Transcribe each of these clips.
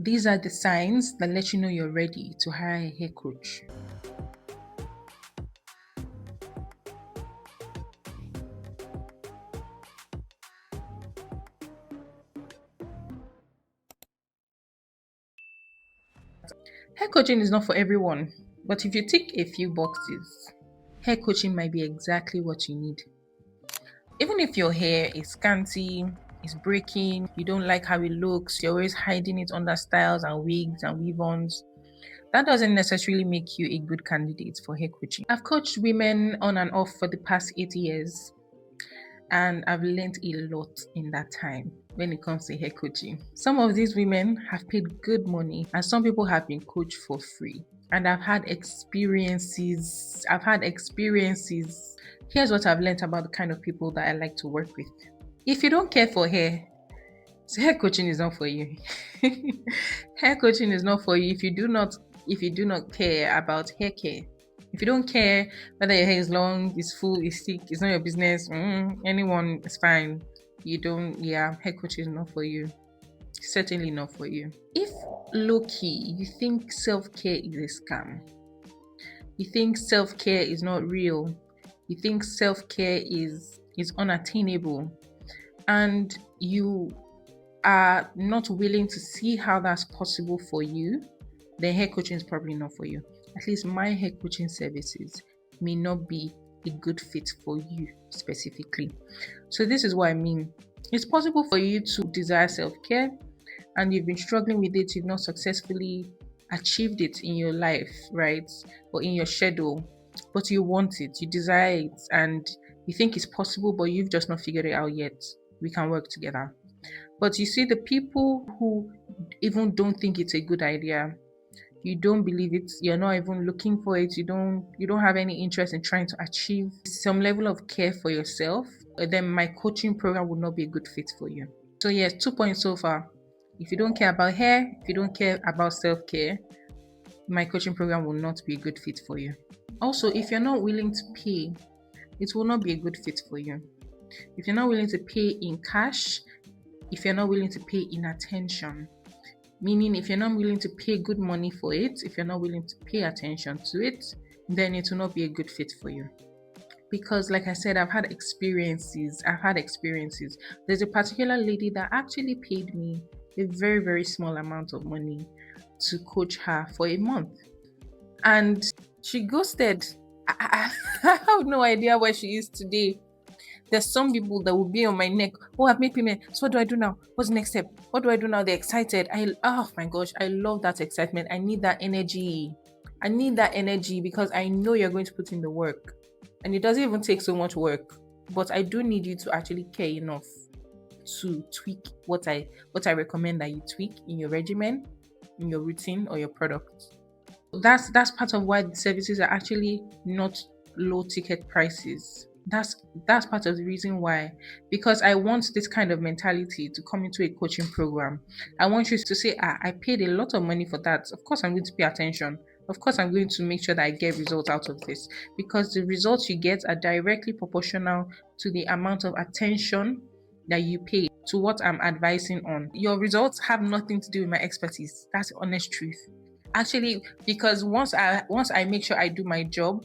These are the signs that let you know you're ready to hire a hair coach. Hair coaching is not for everyone, but if you tick a few boxes, hair coaching might be exactly what you need. Even if your hair is scanty, is breaking, you don't like how it looks, you're always hiding it under styles and wigs and weave-ons, that doesn't necessarily make you a good candidate for hair coaching. I've coached women on and off for the past 8 years, and I've learned a lot in that time when it comes to hair coaching. Some of these women have paid good money, and some people have been coached for free. And I've had experiences. Here's what I've learned about the kind of people that I like to work with. If you don't care for hair, hair coaching is not for you. Hair coaching is not for you if you do not care about hair care. If you don't care whether your hair is long, is full, is thick, it's not your business. Anyone is fine. Hair coaching is not for you. Certainly not for you. If low-key, you think self-care is a scam, you think self-care is not real, you think self-care is unattainable, and you are not willing to see how that's possible for you, then hair coaching is probably not for you. At least my hair coaching services may not be a good fit for you specifically. So this is what I mean. It's possible for you to desire self-care and you've been struggling with it, you've not successfully achieved it in your life, right? Or in your schedule, but you want it, you desire it, and you think it's possible, but you've just not figured it out yet. We can work together. But you see, the people who even don't think it's a good idea, you don't believe it, you're not even looking for it, you don't have any interest in trying to achieve some level of care for yourself, then my coaching program would not be a good fit for you. So yes, 2 points so far. If you don't care about hair, if you don't care about self-care, my coaching program will not be a good fit for you. Also, if you're not willing to pay, it will not be a good fit for you. If you're not willing to pay in cash, if you're not willing to pay in attention, meaning if you're not willing to pay good money for it, if you're not willing to pay attention to it, then it will not be a good fit for you. Because like I said, I've had experiences. There's a particular lady that actually paid me a very, very small amount of money to coach her for a month. And she ghosted. I have no idea where she is today. There's some people that will be on my neck. Oh, I've made payment. So what do I do now? What's the next step? What do I do now? They're excited. Oh my gosh, I love that excitement. I need that energy. Because I know you're going to put in the work. And it doesn't even take so much work. But I do need you to actually care enough to tweak what I recommend that you tweak in your regimen, in your routine, or your product. That's part of why the services are actually not low ticket prices. That's part of the reason why, because I want this kind of mentality to come into a coaching program. I want you to say, I paid a lot of money for that. Of course I'm going to pay attention. Of course I'm going to make sure that I get results out of this, because the results you get are directly proportional to the amount of attention that you pay to what I'm advising on. Your results have nothing to do with my expertise. That's the honest truth. Actually, because once I make sure I do my job,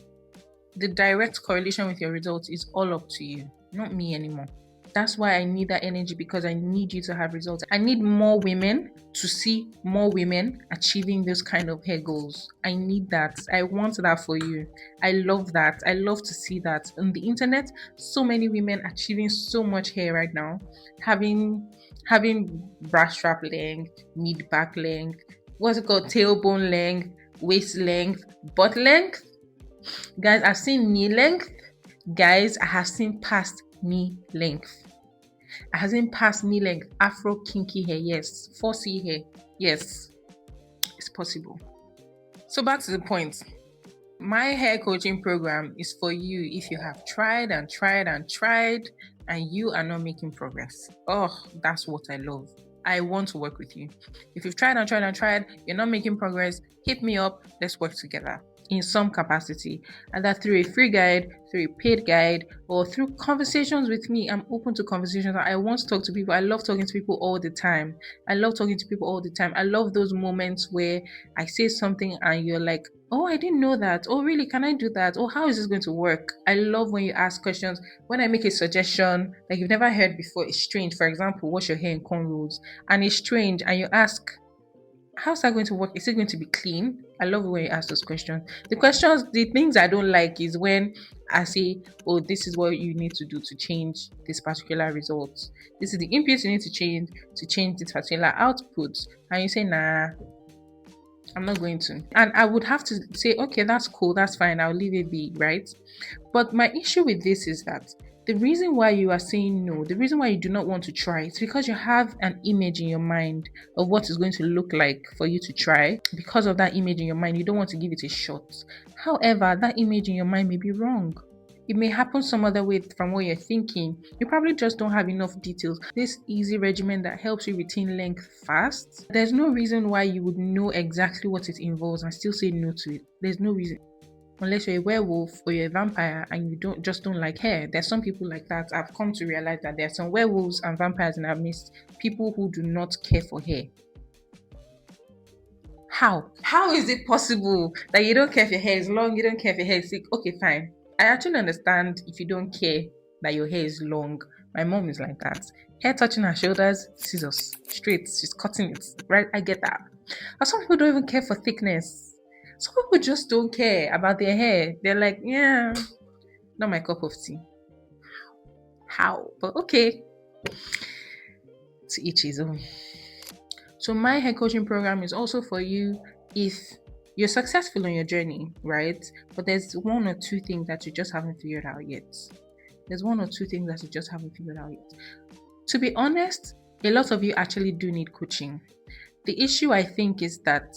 the direct correlation with your results is all up to you, not me anymore. That's why I need that energy, because I need you to have results. I need more women to see more women achieving those kind of hair goals. I need that. I want that for you. I love that. I love to see that on the internet. So many women achieving so much hair right now, having bra strap length, mid back length, what's it called, tailbone length, waist length, butt length. Guys, I've seen knee length. Guys, I have seen past knee length. I have seen past knee length. Afro kinky hair, yes. 4C hair, yes. It's possible. So back to the point. My hair coaching program is for you if you have tried and you are not making progress. Oh, that's what I love. I want to work with you. If you've tried and tried, you're not making progress, hit me up. Let's work together. in some capacity, either through a free guide, through a paid guide, or through conversations with me. I'm open to conversations. I want to talk to people. I love talking to people all the time. I love talking to people all the time. I love those moments where I say something and you're like, oh, I didn't know that. Oh, really? Can I do that? Oh, how is this going to work? I love when you ask questions. When I make a suggestion like you've never heard before, it's strange. For example, wash your hair in cornrows, and it's strange, and you ask, how's that going to work? Is it going to be clean? I love when you ask those questions. The things I don't like is when I say, oh, this is what you need to do to change this particular result. This is the input you need to change this particular output. And you say, nah, I'm not going to. And I would have to say, okay, that's cool, that's fine, I'll leave it be, right? But my issue with this is that the reason why you are saying no, the reason why you do not want to try, it's because you have an image in your mind of what it's going to look like for you to try. Because of that image in your mind, you don't want to give it a shot. However, that image in your mind may be wrong. It may happen some other way from what you're thinking. You probably just don't have enough details. This easy regimen that helps you retain length fast, there's no reason why you would know exactly what it involves and still say no to it. There's no reason. Unless you're a werewolf or you're a vampire and you don't like hair. There's some people like that. I've come to realize that there are some werewolves and vampires in our midst, people who do not care for hair. How is it possible that you don't care if your hair is long, you don't care if your hair is thick? Okay, fine. I actually understand if you don't care that your hair is long. My mom is like that. Hair touching her shoulders, scissors, straight, she's cutting it, right? I get that. But some people don't even care for thickness. Some people just don't care about their hair. They're like, yeah, not my cup of tea. How? But okay, to each his own. So my hair coaching program is also for you if you're successful on your journey, right? But there's one or two things that you just haven't figured out yet. To be honest, a lot of you actually do need coaching. The issue, I think, is that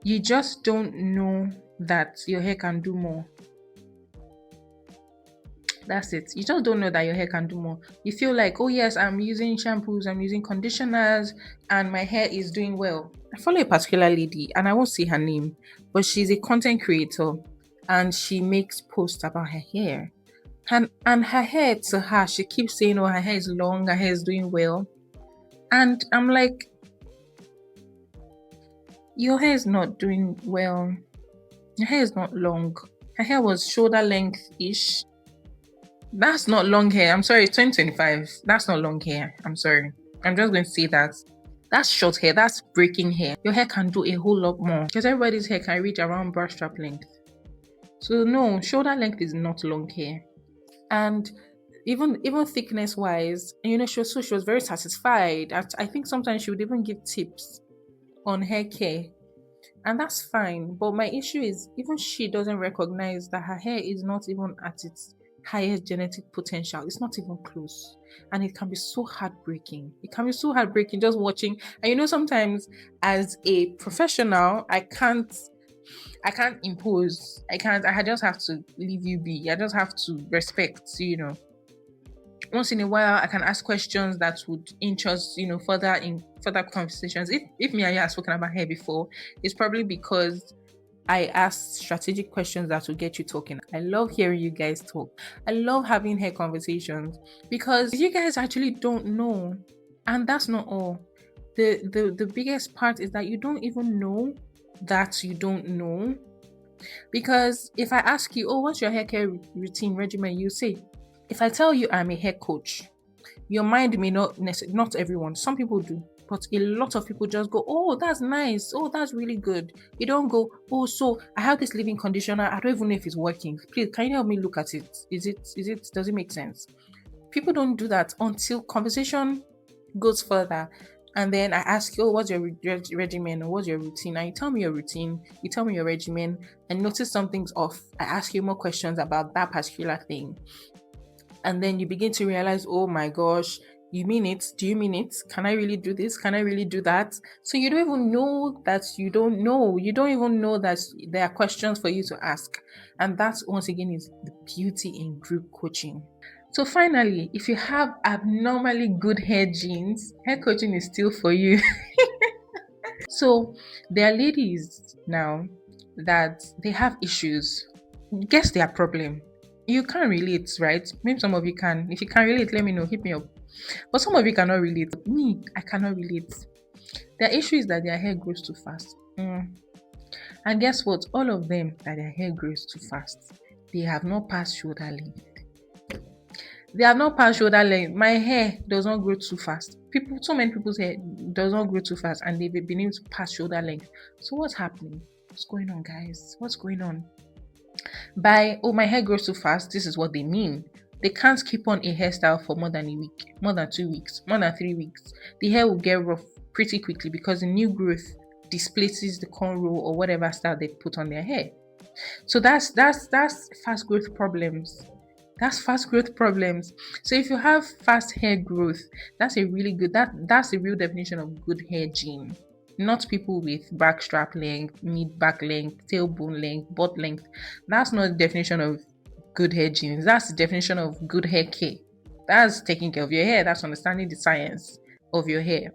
you just don't know that your hair can do more. That's it. You just don't know that your hair can do more. You feel like, oh yes, I'm using shampoos, I'm using conditioners, and my hair is doing well. I follow a particular lady, and I won't say her name, but she's a content creator, and she makes posts about her hair. And her hair, to her, she keeps saying, oh, her hair is long, her hair is doing well. And I'm like, your hair is not doing well. Your hair is not long. Her hair was shoulder length-ish. That's not long hair. I'm sorry, 2025. That's not long hair. I'm sorry. I'm just going to say that. That's short hair. That's breaking hair. Your hair can do a whole lot more because everybody's hair can reach around brush strap length. So no, shoulder length is not long hair. And even thickness wise, she was very satisfied. I think sometimes she would even give tips on hair care. And that's fine. But my issue is even she doesn't recognize that her hair is not even at its highest genetic potential. It's not even close. And it can be so heartbreaking. Just watching. And sometimes as a professional, I can't impose. I just have to leave you be. I just have to respect, Once in a while, I can ask questions that would inch us, further conversations. If me and you have spoken about hair before, it's probably because I ask strategic questions that will get you talking. I love hearing you guys talk. I love having hair conversations because you guys actually don't know. And that's not all. The biggest part is that you don't even know that you don't know. Because if I ask you, oh, what's your hair care routine regimen? You say, if I tell you I'm a hair coach, your mind may not everyone, some people do, but a lot of people just go, oh, that's nice, oh, that's really good. You don't go, oh, so I have this leave-in conditioner, I don't even know if it's working. Please, can you help me look at it? Does it make sense? People don't do that until conversation goes further. And then I ask you, oh, what's your regimen or what's your routine? And you tell me your routine, you tell me your regimen, and notice something's off. I ask you more questions about that particular thing. And then you begin to realize, oh my gosh, you mean it? Do you mean it? Can I really do this? Can I really do that? So you don't even know that you don't know. You don't even know that there are questions for you to ask. And that, once again, is the beauty in group coaching. So finally, if you have abnormally good hair genes, hair coaching is still for you. So there are ladies now that they have issues. Guess their problem. You can't relate, right? Maybe some of you can. If you can relate, let me know. Hit me up. But some of you cannot relate. Me, I cannot relate. Their issue is that their hair grows too fast. And guess what? All of them that their hair grows too fast, they have not passed shoulder length. They have not passed shoulder length. My hair does not grow too fast. So many people's hair does not grow too fast, and they've been able to pass shoulder length. So what's happening? What's going on, guys? What's going on? By, oh, my hair grows too fast, this is what they mean. They can't keep on a hairstyle for more than a week, more than 2 weeks, more than 3 weeks. The hair will get rough pretty quickly because the new growth displaces the cornrow or whatever style they put on their hair. So that's fast growth problems. That's fast growth problems. So if you have fast hair growth, that's a really good, that's the real definition of good hair gene. Not people with back strap length, mid back length, tailbone length, butt length. That's not the definition of good hair genes. That's the definition of good hair care. That's taking care of your hair. That's understanding the science of your hair.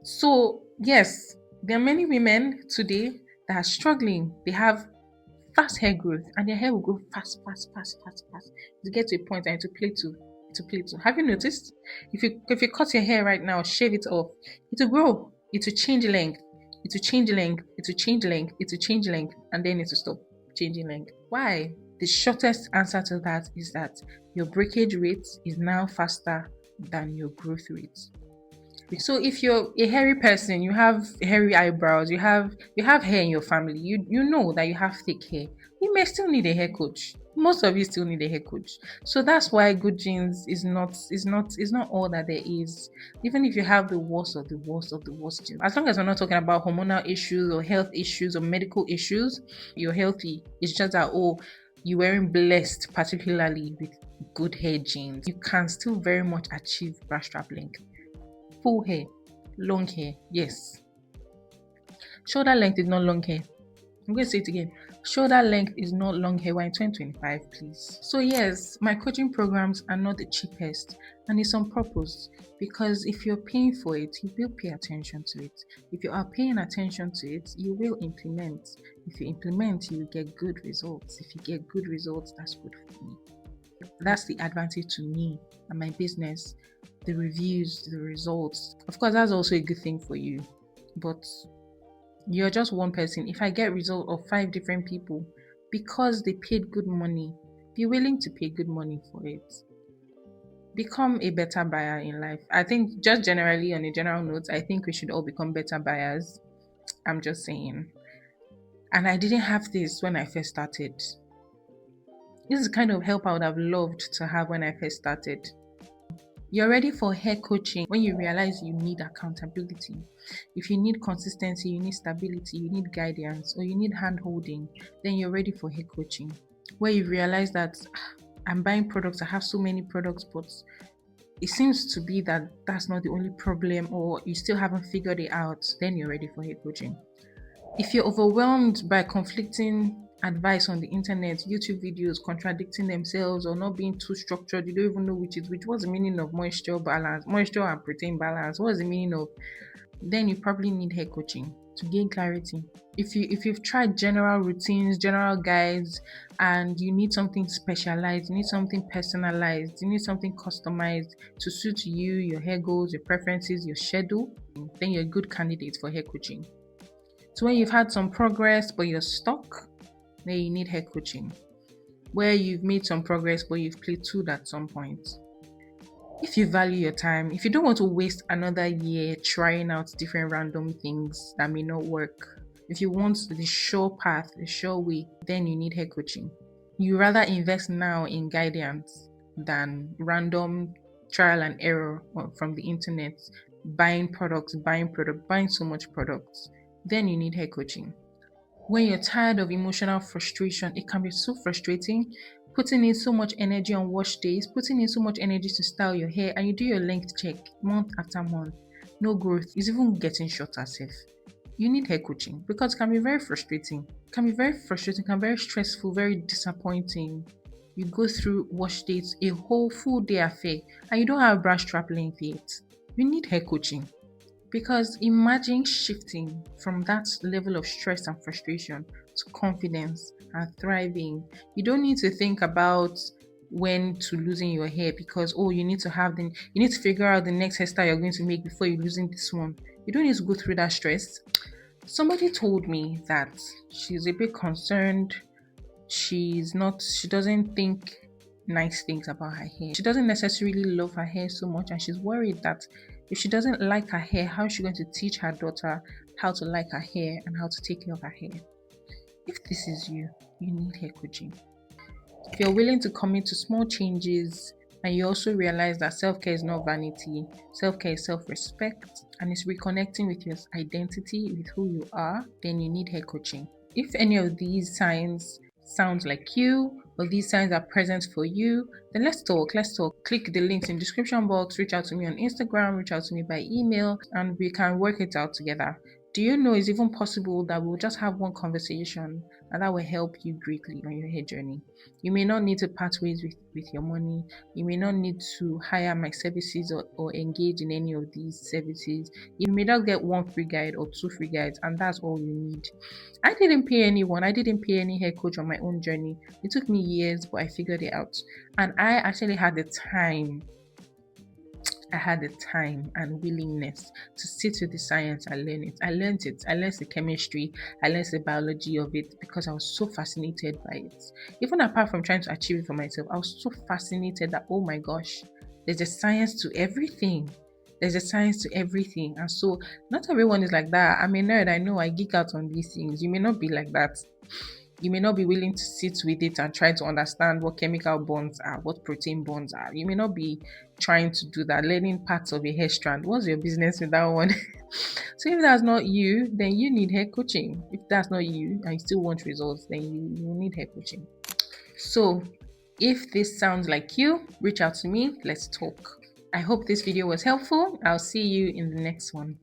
So yes, there are many women today that are struggling. They have fast hair growth and their hair will grow fast. To get to a point and to play to. Have you noticed? If you cut your hair right now, shave it off, it will grow. It will change length. It will change length. It will change length. It will change length. And then it will stop changing length. Why? The shortest answer to that is that your breakage rate is now faster than your growth rate. So if you're a hairy person, you have hairy eyebrows, you have hair in your family, you know that you have thick hair, you may still need a hair coach. Most of you still need a hair coach. So that's why good genes is not all that there is. Even if you have the worst of the worst of the worst genes, as long as we're not talking about hormonal issues or health issues or medical issues, you're healthy. It's just that, oh, you weren't blessed particularly with good hair genes. You can still very much achieve bra strap length. Full hair, long hair, yes. Shoulder length is not long hair. I'm going to say it again. Shoulder length is not long hair. We're in 2025, please. So yes, my coaching programs are not the cheapest, and it's on purpose, because if you're paying for it, you will pay attention to it. If you are paying attention to it, you will implement. If you implement, you will get good results. If you get good results, that's good for me. That's the advantage to me and my business. The reviews, the results. Of course, that's also a good thing for you, but you're just one person. If I get result of 5 different people because they paid good money, be willing to pay good money for it. Become a better buyer in life. I think just generally on a general note, I think we should all become better buyers. I'm just saying. And I didn't have this when I first started. This is the kind of help I would have loved to have when I first started. You're ready for hair coaching when you realize you need accountability. If you need consistency, you need stability, you need guidance, or you need hand-holding, then you're ready for hair coaching. Where you realize that I'm buying products, I have so many products, but it seems to be that that's not the only problem, or you still haven't figured it out, then you're ready for hair coaching. If you're overwhelmed by conflicting advice on the internet, YouTube videos contradicting themselves or not being too structured, you don't even know which is which, what's the meaning of moisture and protein balance, what's the meaning of, then you probably need hair coaching to gain clarity. If you've tried general routines, general guides, and you need something specialized, you need something personalized, you need something customized to suit you, your hair goals, your preferences, your schedule, then you're a good candidate for hair coaching. So when you've had some progress but you're stuck, then you need hair coaching. Where you've made some progress but you've plateaued at some point. If you value your time, if you don't want to waste another year trying out different random things that may not work, if you want the sure path, the sure way, then you need hair coaching. You rather invest now in guidance than random trial and error from the internet, buying so much products. Then you need hair coaching. When you're tired of emotional frustration, it can be so frustrating, putting in so much energy on wash days, putting in so much energy to style your hair, and you do your length check month after month, no growth, it's even getting shorter self. You need hair coaching because it can be very frustrating. It can be very stressful, very disappointing. You go through wash days, a whole full day affair, and you don't have bra strap length yet. You need hair coaching. Because imagine shifting from that level of stress and frustration to confidence and thriving. You don't need to think about when to losing your hair because you need to you need to figure out the next hairstyle you're going to make before you losing this one. You don't need to go through that stress. Somebody told me that she's a bit concerned. She doesn't think nice things about her hair. She doesn't necessarily love her hair so much, and she's worried that if she doesn't like her hair, how is she going to teach her daughter how to like her hair and how to take care of her hair? If this is you, you need hair coaching. If you're willing to commit to small changes and you also realize that self-care is not vanity, self-care is self-respect, and it's reconnecting with your identity, with who you are, then you need hair coaching. If any of these signs sound like you or these signs are present for you, then let's talk. Click the links in the description box, reach out to me on Instagram, reach out to me by email, and we can work it out together. Do you know it's even possible that we'll just have one conversation and that will help you greatly on your hair journey? You may not need to part ways with your money. You may not need to hire my services or engage in any of these services. You may not get one free guide or two free guides, and that's all you need. I didn't pay anyone. I didn't pay any hair coach on my own journey. It took me years, but I figured it out. And I actually had the time. I had the time and willingness to sit with the science and learn it. I learned it. I learned the chemistry. I learned the biology of it because I was so fascinated by it. Even apart from trying to achieve it for myself, I was so fascinated that, oh my gosh, there's a science to everything. There's a science to everything. And so not everyone is like that. I'm a nerd. I know I geek out on these things. You may not be like that. You may not be willing to sit with it and try to understand what chemical bonds are, what protein bonds are. You may not be trying to do that, learning parts of a hair strand. What's your business with that one? So if that's not you, then you need hair coaching. If that's not you and you still want results, then you need hair coaching. So if this sounds like you, reach out to me. Let's talk. I hope this video was helpful. I'll see you in the next one.